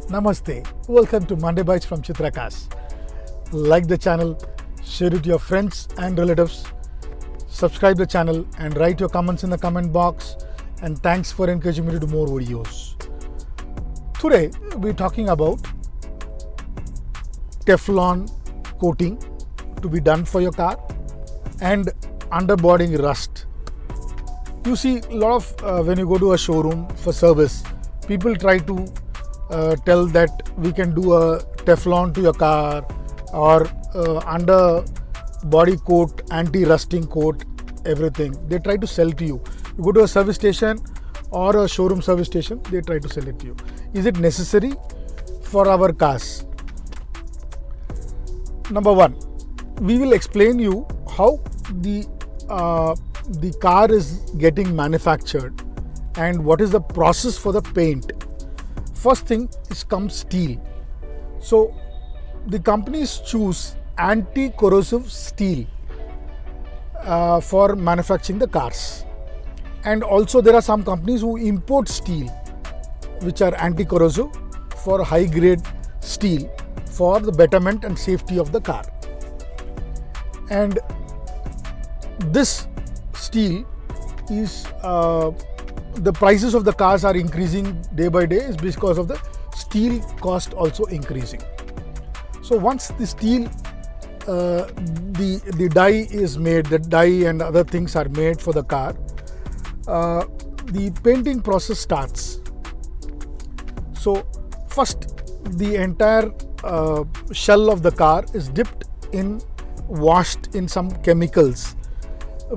Namaste. Welcome to Monday Bytes from Chitrakas. Like the channel, share it to your friends and relatives, subscribe the channel and write your comments in the comment box, and thanks for encouraging me to do more videos. Today we're talking about Teflon coating to be done for your car and underboarding rust. You see a lot of when you go to a showroom for service, people try to tell that we can do a Teflon to your car or under body coat, anti-rusting coat, everything. They try to sell to you. You go to a service station or a showroom service station, they try to sell it to you. Is it necessary for our cars? Number one, we will explain you how the car is getting manufactured and what is the process for the paint. First thing is comes steel. So the companies choose anti-corrosive steel for manufacturing the cars, and also there are some companies who import steel which are anti-corrosive for high grade steel for the betterment and safety of the car. And this steel is the prices of the cars are increasing day by day is because of the steel cost also increasing. So once the steel, the die is made, the die and other things are made for the car, the painting process starts. So first the entire shell of the car is dipped in, washed in some chemicals,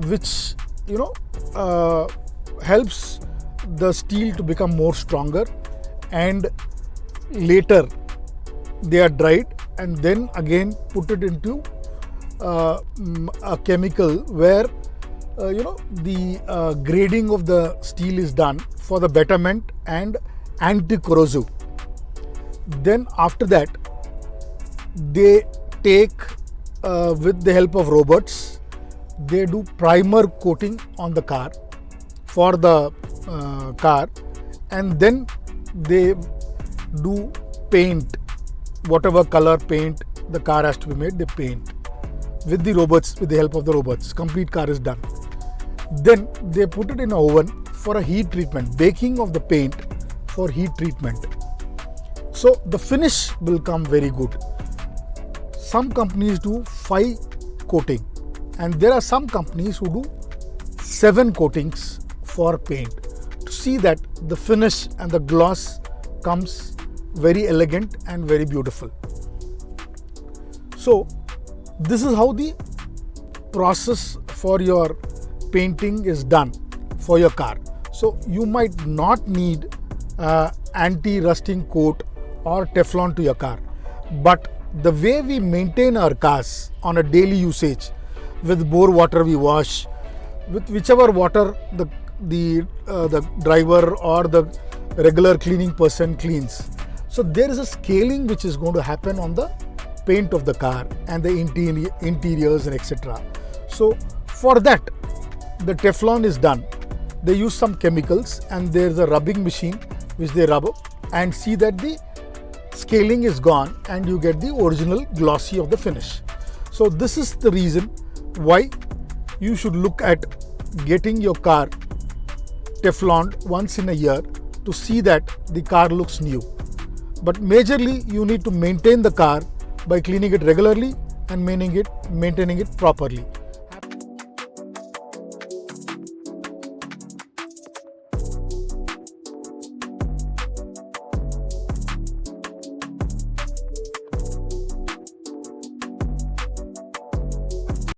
which helps the steel to become more stronger, and later they are dried and then again put it into a chemical where the grading of the steel is done for the betterment and anti-corrosive. Then after that they take with the help of robots, they do primer coating on the car for the car, and then they do paint, whatever color paint the car has to be made, they paint with the robots, with the help of the robots. Complete car is done. Then they put it in an oven for a heat treatment, baking of the paint for heat treatment. So the finish will come very good. Some companies do 5 coating, and there are some companies who do 7 coatings for paint, to see that the finish and the gloss comes very elegant and very beautiful. So this is how the process for your painting is done for your car. So you might not need anti-rusting coat or Teflon to your car, but the way we maintain our cars on a daily usage, with bore water we wash, with whichever water the driver or the regular cleaning person cleans. So there is a scaling which is going to happen on the paint of the car and the interiors and etc. So for that the Teflon is done. They use some chemicals and there is a rubbing machine which they rub and see that the scaling is gone and you get the original glossy of the finish. So this is the reason why you should look at getting your car Tefloned once in a year to see that the car looks new. But majorly you need to maintain the car by cleaning it regularly and maintaining it properly.